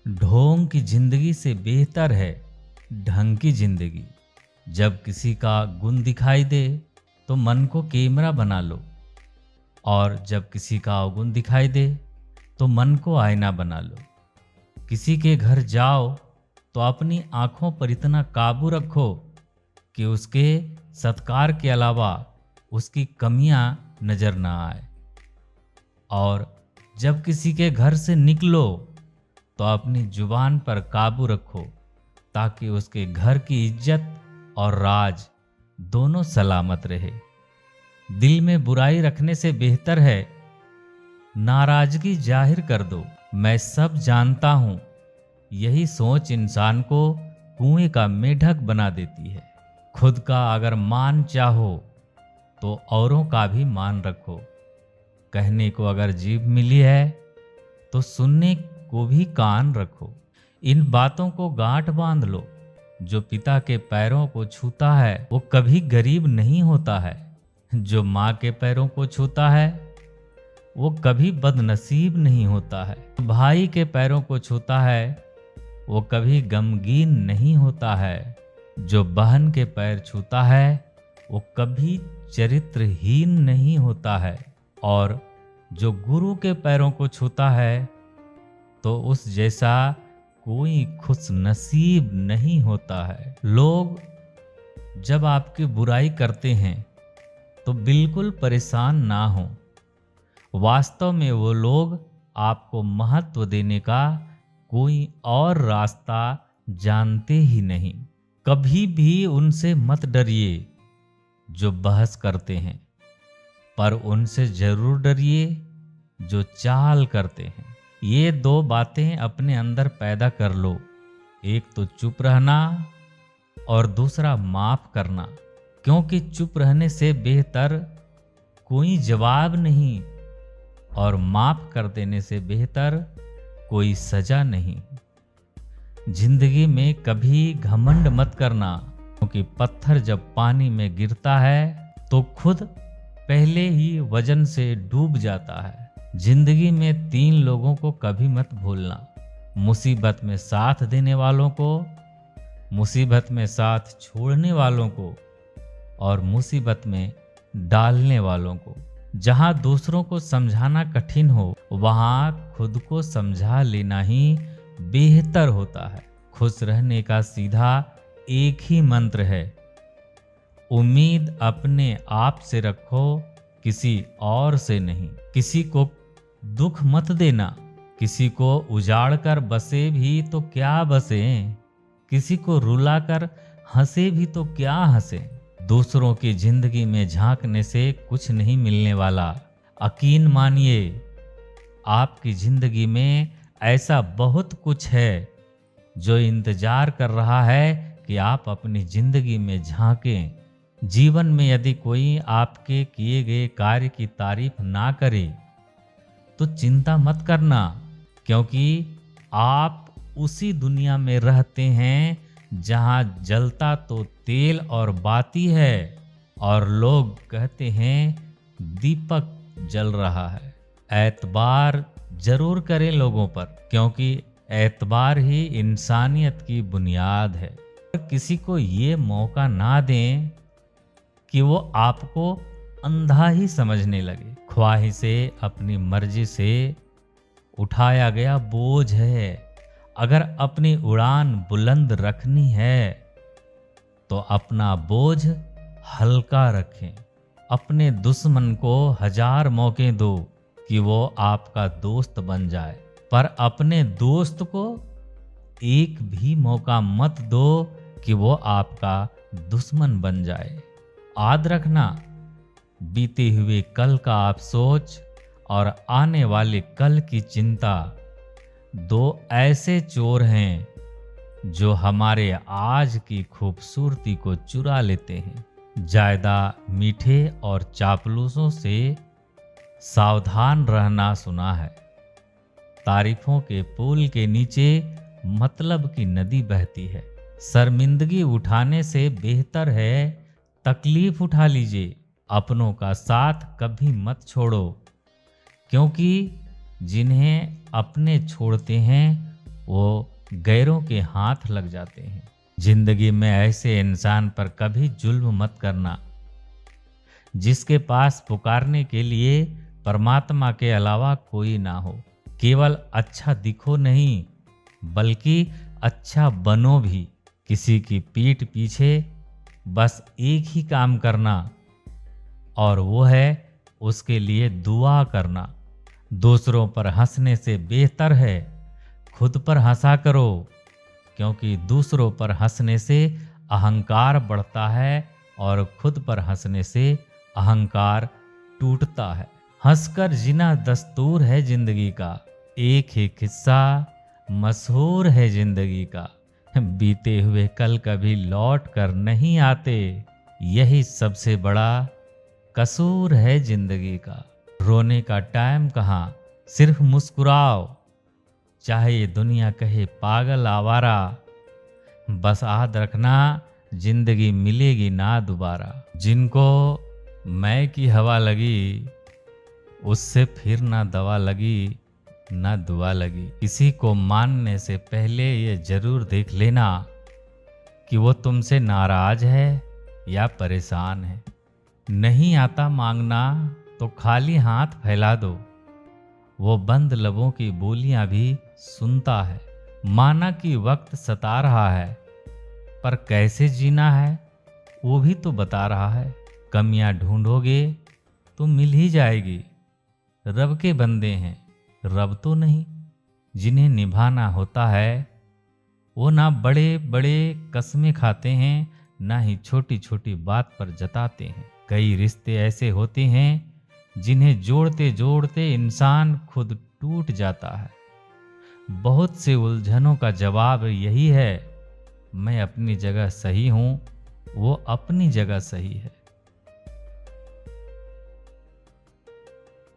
ढोंग की जिंदगी से बेहतर है ढंग की जिंदगी। जब किसी का गुण दिखाई दे तो मन को कैमरा बना लो, और जब किसी का अवगुण दिखाई दे तो मन को आईना बना लो। किसी के घर जाओ तो अपनी आंखों पर इतना काबू रखो कि उसके सत्कार के अलावा उसकी कमियां नजर ना आए। और जब किसी के घर से निकलो तो अपनी जुबान पर काबू रखो, ताकि उसके घर की इज्जत और राज दोनों सलामत रहे। दिल में बुराई रखने से बेहतर है नाराजगी जाहिर कर दो। मैं सब जानता हूँ, यही सोच इंसान को कुएं का मेढक बना देती है। खुद का अगर मान चाहो तो औरों का भी मान रखो। कहने को अगर जीभ मिली है तो सुनने को भी कान रखो। इन बातों को गांठ बांध लो। जो पिता के पैरों को छूता है वो कभी गरीब नहीं होता है। जो माँ के पैरों को छूता है वो कभी बदनसीब नहीं होता है। भाई के पैरों को छूता है वो कभी गमगीन नहीं होता है। जो बहन के पैर छूता है वो कभी चरित्रहीन नहीं होता है। और जो गुरु के पैरों को छूता है तो उस जैसा कोई खुश नसीब नहीं होता है। लोग जब आपकी बुराई करते हैं तो बिल्कुल परेशान ना हो। वास्तव में वो लोग आपको महत्व देने का कोई और रास्ता जानते ही नहीं। कभी भी उनसे मत डरिए जो बहस करते हैं, पर उनसे जरूर डरिए जो चाल करते हैं। ये दो बातें अपने अंदर पैदा कर लो, एक तो चुप रहना और दूसरा माफ करना। क्योंकि चुप रहने से बेहतर कोई जवाब नहीं, और माफ कर देने से बेहतर कोई सजा नहीं। जिंदगी में कभी घमंड मत करना, क्योंकि पत्थर जब पानी में गिरता है तो खुद पहले ही वजन से डूब जाता है। जिंदगी में 3 लोगों को कभी मत भूलना, मुसीबत में साथ देने वालों को, मुसीबत में साथ छोड़ने वालों को, और मुसीबत में डालने वालों को। जहां दूसरों को समझाना कठिन हो वहां खुद को समझा लेना ही बेहतर होता है। खुश रहने का सीधा एक ही मंत्र है, उम्मीद अपने आप से रखो, किसी और से नहीं। किसी को दुख मत देना, किसी को उजाड़ कर बसे भी तो क्या बसे, किसी को रुला कर हंसे भी तो क्या हंसे। दूसरों की जिंदगी में झांकने से कुछ नहीं मिलने वाला। यकीन मानिए, आपकी जिंदगी में ऐसा बहुत कुछ है जो इंतजार कर रहा है कि आप अपनी जिंदगी में झांकें। जीवन में यदि कोई आपके किए गए कार्य की तारीफ ना करे तो चिंता मत करना, क्योंकि आप उसी दुनिया में रहते हैं जहां जलता तो तेल और बाती है और लोग कहते हैं दीपक जल रहा है। एतबार जरूर करें लोगों पर, क्योंकि एतबार ही इंसानियत की बुनियाद है। किसी को ये मौका ना दें कि वो आपको अंधा ही समझने लगे। ख्वाहिशें अपनी मर्जी से उठाया गया बोझ है। अगर अपनी उड़ान बुलंद रखनी है तो अपना बोझ हल्का रखें। अपने दुश्मन को 1000 मौके दो कि वो आपका दोस्त बन जाए, पर अपने दोस्त को एक भी मौका मत दो कि वो आपका दुश्मन बन जाए। याद रखना, बीते हुए कल का अफसोस और आने वाले कल की चिंता 2 ऐसे चोर हैं जो हमारे आज की खूबसूरती को चुरा लेते हैं। ज्यादा मीठे और चापलूसों से सावधान रहना सुना है। तारीफों के पुल के नीचे मतलब की नदी बहती है। शर्मिंदगी उठाने से बेहतर है तकलीफ उठा लीजिए। अपनों का साथ कभी मत छोड़ो, क्योंकि जिन्हें अपने छोड़ते हैं वो गैरों के हाथ लग जाते हैं। जिंदगी में ऐसे इंसान पर कभी जुल्म मत करना जिसके पास पुकारने के लिए परमात्मा के अलावा कोई ना हो। केवल अच्छा दिखो नहीं, बल्कि अच्छा बनो भी। किसी की पीठ पीछे बस एक ही काम करना, और वो है उसके लिए दुआ करना। दूसरों पर हंसने से बेहतर है खुद पर हंसा करो, क्योंकि दूसरों पर हंसने से अहंकार बढ़ता है और खुद पर हंसने से अहंकार टूटता है। हंसकर जीना दस्तूर है जिंदगी का, एक ही किस्सा मशहूर है जिंदगी का। बीते हुए कल कभी लौट कर नहीं आते, यही सबसे बड़ा कसूर है जिंदगी का। रोने का टाइम कहाँ, सिर्फ मुस्कुराओ, चाहे ये दुनिया कहे पागल आवारा। बस याद रखना जिंदगी मिलेगी ना दोबारा। जिनको मैं की हवा लगी, उससे फिर ना दवा लगी ना दुआ लगी। किसी को मानने से पहले ये जरूर देख लेना कि वो तुमसे नाराज है या परेशान है। नहीं आता मांगना तो खाली हाथ फैला दो, वो बंद लबों की बोलियां भी सुनता है। माना कि वक्त सता रहा है, पर कैसे जीना है वो भी तो बता रहा है। कमियां ढूंढोगे तो मिल ही जाएगी। रब के बंदे हैं, रब तो नहीं। जिन्हें निभाना होता है वो ना बड़े बड़े कस्में खाते हैं, ना ही छोटी छोटी बात पर जताते हैं। कई रिश्ते ऐसे होते हैं जिन्हें जोड़ते जोड़ते इंसान खुद टूट जाता है। बहुत से उलझनों का जवाब यही है, मैं अपनी जगह सही हूँ, वो अपनी जगह सही है।